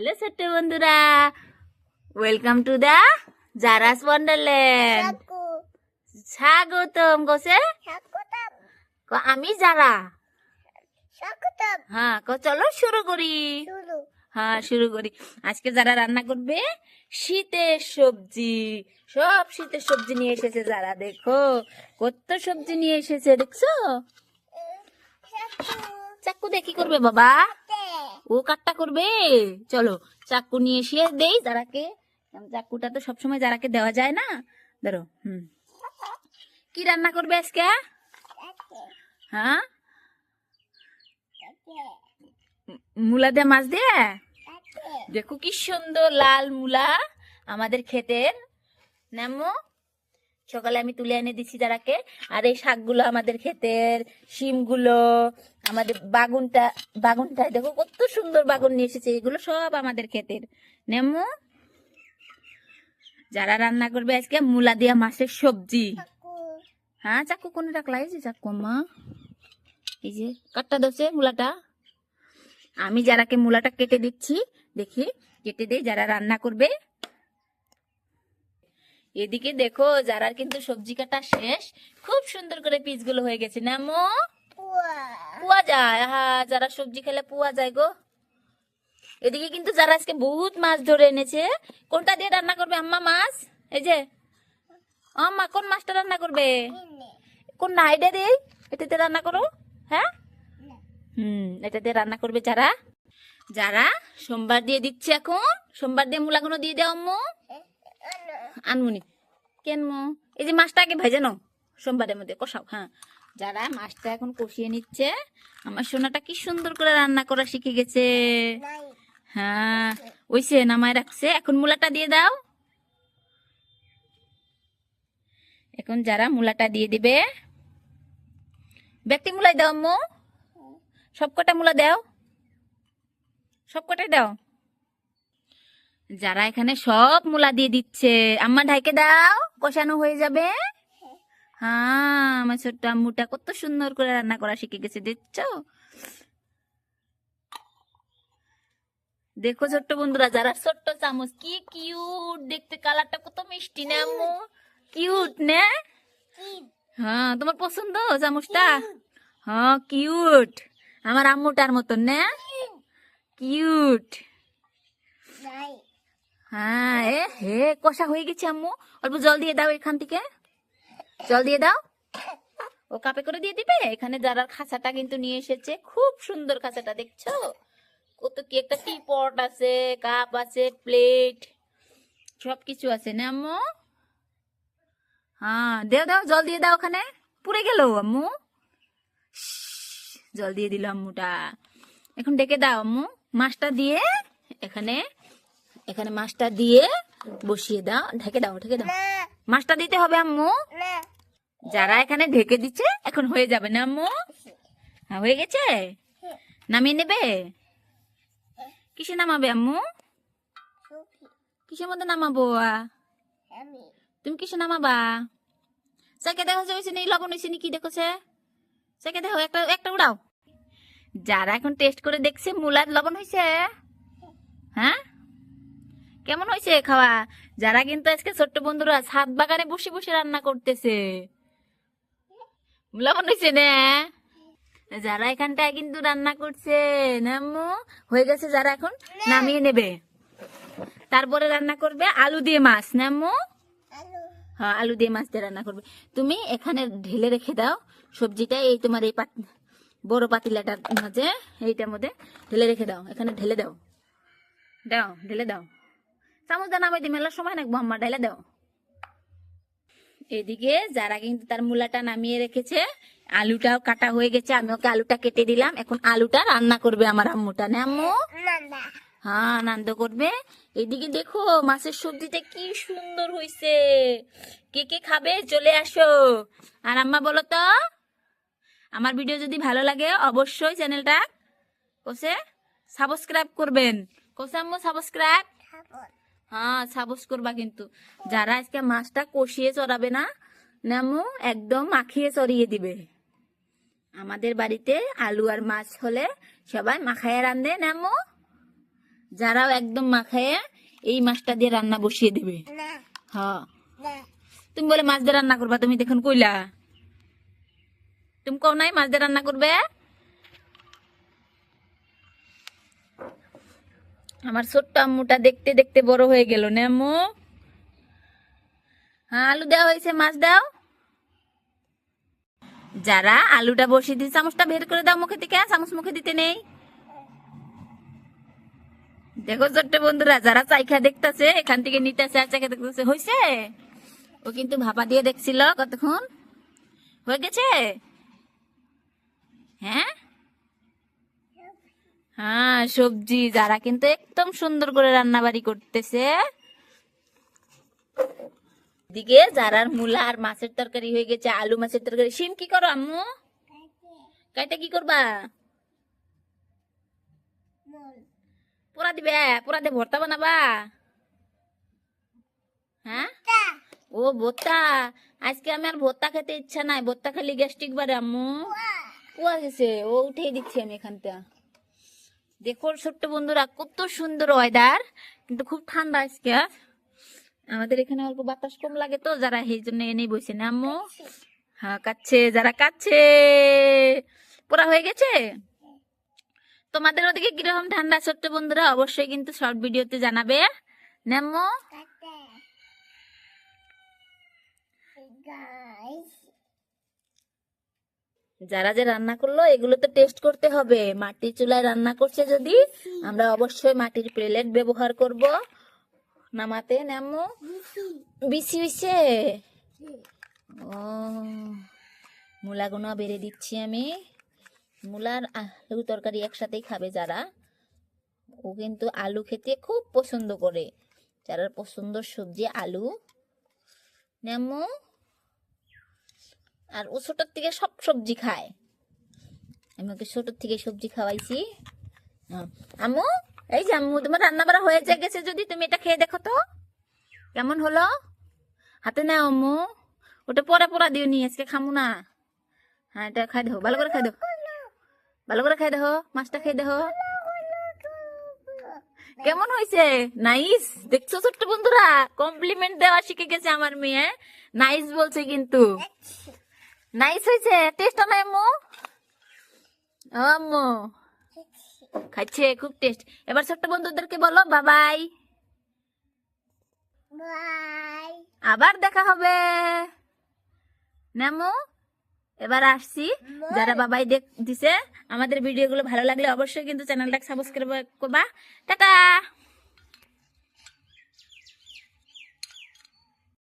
Hello ছোট্ট বন্ধুরা, welcome to the জারাস Wonderland. স্বাগতম কোসে আমি যারা। হ্যাঁ চলো শুরু করি। হ্যাঁ শুরু করি। আজকে যারা রান্না করবে শীতের সবজি, সব শীতের সবজি নিয়ে এসেছে যারা। দেখো কত সবজি নিয়ে এসেছে, দেখছো? চাকু দিয়ে কি করবে বাবা? ও কাটটা করবে। চলো চাকু নিয়ে এসে দেই যারাকে। চাকুটা তো সবসময় যারাকে দেওয়া যায় না। ধরো। কি রান্না করবে আজকে? হ্যাঁ, মূলা দিয়ে মাছ দিয়ে। দেখো কি সুন্দর লাল মূলা আমাদের ক্ষেতের। নেমো সকালে আমি তুলে এনে দিচ্ছি যারাকে। আর এই শাকগুলো আমাদের ক্ষেতের, শিমগুলো আমাদের বাগুনটা দেখো কত সুন্দর বাগুন নিয়ে এসেছে। এগুলো সব আমাদের ক্ষেতের। নেমো যারা রান্না করবে আজকে মূলা দিয়া মাছের সবজি। হ্যাঁ চাকু কোন রাখলা? এই যে চাকু মা, এই যে কাটটা দছে মূলাটা। আমি যারাকে মূলাটা কেটে দিচ্ছি, দেখি কেটে দিয়ে যারা রান্না করবে। এদিকে দেখো যারা কিন্তু সবজি কাটা শেষ, খুব সুন্দর করে পিসগুলো হয়ে গেছে। না মো পুয়া যায়। হ্যাঁ যারা সবজি খেলে পুয়া যায় গো। এদিকে কিন্তু যারা আজকে বহুত মাছ ধরে এনেছে। কোনটা দিয়ে রান্না করবে আম্মা মাছ? এই যে আম্মা কোন মাছটা রান্না করবে? কোন না এটা দেই, এটাতে রান্না করো। হ্যাঁ এটা দিয়ে রান্না করবে যারা। যারা সোমবার দিয়ে দিচ্ছে এখন। সোমবার দিয়ে মূলাগুলো দিয়ে দাও আম্মু। আনমুনি কেন মো? এই যে মাছটা আগে ভেজে নাও, সোমবারের মধ্যে কষাও। হ্যাঁ যারা মাছটা এখন কষিয়ে নিচ্ছে। আমার সোনাটা কি সুন্দর করে রান্না করা শিখে গেছে। হ্যাঁ ওইসে নামায় রাখছে। এখন মূলাটা দিয়ে দাও। এখন যারা মূলাটা দিয়ে দিবে। ব্যক্তি মূলাই দাও আম্মু, সবকটা মূলা দাও, সবকটাই দাও। যারা এখানে সব মূলা দিয়ে দিচ্ছে। আম্মা ঢাইকে দাও, কষানো হয়ে যাবে। হ্যাঁ আমার ছোট্ট আম্মুটা কত সুন্দর করে রান্না করা শিখে গেছে, দেখছো? দেখো ছোট্ট বন্ধুরা, যারা ছোট্ট চামচ, কি কিউট দেখতে, কালারটা কত মিষ্টি না আম্মু? কিউট না? হ্যাঁ তোমার পছন্দ চামচটা? হ্যাঁ কিউট, আমার আম্মুটার মতন না? কিউট। হ্যাঁ হে কষা হয়ে গেছে আম্মু। অল্প জল দিয়ে দাও, এখান থেকে জল দিয়ে দাও। ও কাপে করে দিয়ে দিবে। এখানে যারা খাঁচাটা কিন্তু নিয়ে এসেছে, খুব সুন্দর খাঁচাটা, দেখছো? কত কি একটা টি পট আছে, কাপ আছে, প্লেট, সবকিছু আছে না আম্মু? হ্যাঁ দেও দাও, জল দিয়ে দাও। ওখানে পুড়ে গেল আম্মু। জল দিয়ে দিল আম্মুটা। এখন ডেকে দাও আম্মু। মাছটা দিয়ে এখানে এখানে মাছটা দিয়ে বসিয়ে দাও। ঢেকে দাও, ঢেকে দাও। মাছটা দিতে হবে আম্মু। যারা এখানে ঢেকে দিচ্ছে, এখন হয়ে যাবে না আম্মু? হ্যাঁ হয়ে গেছে। নামিয়ে নেবে? কিসে নামাবে আম্মু? কিসের মধ্যে নামাবো? তুমি কিসে নামাবা? চাকে দেখো হয়েছে নি, লবণ হয়েছে নি, কি দেখছে? চাকে দেখো, একটা একটা উড়াও। যারা এখন টেস্ট করে দেখছে মূলার লবণ হয়েছে। হ্যাঁ কেমন হয়েছে খাওয়া? যারা কিন্তু আজকে ছোট্ট বন্ধুরা ছাদ বাগানে বসে বসে রান্না করতেছে। লবণ হয়েছে না? যারা এখানটায় কিন্তু রান্না করছে নাম্মু হয়ে গেছে। যারা এখন নামিয়ে নেবে, তারপরে রান্না করবে আলু দিয়ে মাছ। নাম্মু হ্যাঁ আলু দিয়ে মাছ দিয়ে রান্না করবে। তুমি এখানে ঢেলে রেখে দাও সবজিটা। এই তোমার এই বড় পাতিলাটার মাঝে, এইটার মধ্যে ঢেলে রেখে দাও। এখানে ঢেলে দাও, দাও ঢেলে দাও। চামচ দা নামাই দি, মেলার সময় নাকবো আম্মা, ঢেলে দাও। এদিকে যারা কিন্তু তার মূলাটা নামিয়ে রেখেছে, আলুটাও কাটা হয়ে গেছে। আমি ওকে আলুটা কেটে দিলাম। এখন আলুটা রান্না করবে আমার আম্মুটা। না আম্মু? হ্যাঁ নান্দ করবে। এদিকে দেখো মাছের সবজিটা কি সুন্দর হয়েছে। কে কে খাবে চলে আসো। আর আম্মা বলো তো, আমার ভিডিও যদি ভালো লাগে অবশ্যই চ্যানেলটা কোসে সাবস্ক্রাইব করবেন। কোসে আম্মু সাবস্ক্রাইব? হ্যাঁ সাবস্ক্রাইব করবা কিন্তু। যারা আজকে মাছটা কষিয়ে চড়াবে না, নামু একদম মাখিয়ে চড়িয়ে দিবে। আমাদের বাড়িতে আলু আর মাছ হলে সবাই মাখায় রান্ধে। নামু যারাও একদম মাখায় এই মাছটা দিয়ে রান্না বসিয়ে দেবে। হ্যাঁ, তুমি বলে মাছ দিয়ে রান্না করবা, তুমি দেখুন কইলা, তুমি কও নাই মাছ দিয়ে রান্না করবে। আমার ছোট্ট আম্মুটা দেখতে দেখতে বড় হয়ে গেল না আম্মু? হ্যাঁ, আলু দেওয়া হয়েছে, মাছ দাও। যারা আলুটা বসিয়ে দিয়ে চামচটা বের করে দাও মুখে থেকে, চামচ মুখে দিতে নেই। দেখো ছোট্ট বন্ধুরা, যারা চাইখা দেখতেছে এখান থেকে নিতেছে আর চাইখা দেখতেছে হয়েছে। ও কিন্তু ভাপা দিয়ে দেখছিল কতক্ষণ, হয়ে গেছে। হ্যাঁ হ্যাঁ, সবজি যারা কিন্তু একদম সুন্দর করে রান্না বাড়ি করতেছে। দিকে যারার মূলা আর মাছের তরকারি হয়ে গেছে, আলু মাছের তরকারি। শিম কি করো আম্মু? কাইটা কি করবা? পোড়া দিবে? পোড়া দিয়ে ভর্তা বানাবা? হ্যাঁ, ও ভর্তা। আজকে আমি আর ভর্তা খেতে ইচ্ছা নাই, ভর্তা খালি গ্যাস্ট্রিক বাড়ে আম্মু। কুয়া গেছে, ও উঠেই দিচ্ছি আমি এখানটা। দেখো ছোট্ট বন্ধুরা, কত সুন্দর ওয়েদার, কিন্তু খুব ঠান্ডা আজকে। আমাদের এখানে অল্প বাতাস কম লাগে তো, যারা এই জন্য এনেই বসে না আম্মু। হ্যাঁ কাচ্ছে, যারা কাচ্ছে। পুরা হয়ে গেছে। তোমাদের ওদিকে কিরকম ঠান্ডা ছোট্ট বন্ধুরা অবশ্যই কিন্তু শর্ট ভিডিওতে জানাবে না আম্মু? যারা যে রান্না করলো এগুলো তো টেস্ট করতে হবে। মাটির চুলায় রান্না করছে যদি, আমরা অবশ্যই মাটির প্লেট ব্যবহার করব নামাতে। নামো বিসি হইছে। ও, মূলাগুলো বেড়ে দিচ্ছি আমি। মূলার আলু তরকারি একসাথেই খাবে যারা, ও কিন্তু আলু খেতে খুব পছন্দ করে। যারা পছন্দ সবজি আলু নেমো। আর ও ছোটোর থেকে সব সবজি খায়, আমি ওকে ছোটোর থেকে সবজি খাওয়াইছি। আম্মু, এই যে আম্মু তোমার রান্না বাড়া হয়ে গেছে, যদি তুমি এটা খেয়ে দেখো তো কেমন হলো। হাতে নাও আম্মু, ওটা পরে পরা দিও নি, আজকে খামু না। হ্যাঁ, এটা খাই দেখো, ভালো করে খাই দেখো, ভালো করে খাই দেখো, মাছটা খাই দেখো কেমন হয়েছে। নাইস। দেখছো ছোট্ট বন্ধুরা, কমপ্লিমেন্ট দেওয়া শিখে গেছে আমার মেয়ে। নাইস বলছে কিন্তু। নাইস হয়েছে, টেস্ট নাই আম্মু? ও আম্মু খাচ্ছে, খুব টেস্ট। এবার ছোট্ট বন্ধুদেরকে বলো বাবাই, আবার দেখা হবে নামু। এবার আসছি। যারা বাবাই দিছে, আমাদের ভিডিওগুলো ভালো লাগলে অবশ্যই কিন্তু চ্যানেলটা সাবস্ক্রাইব করবা। টাটা।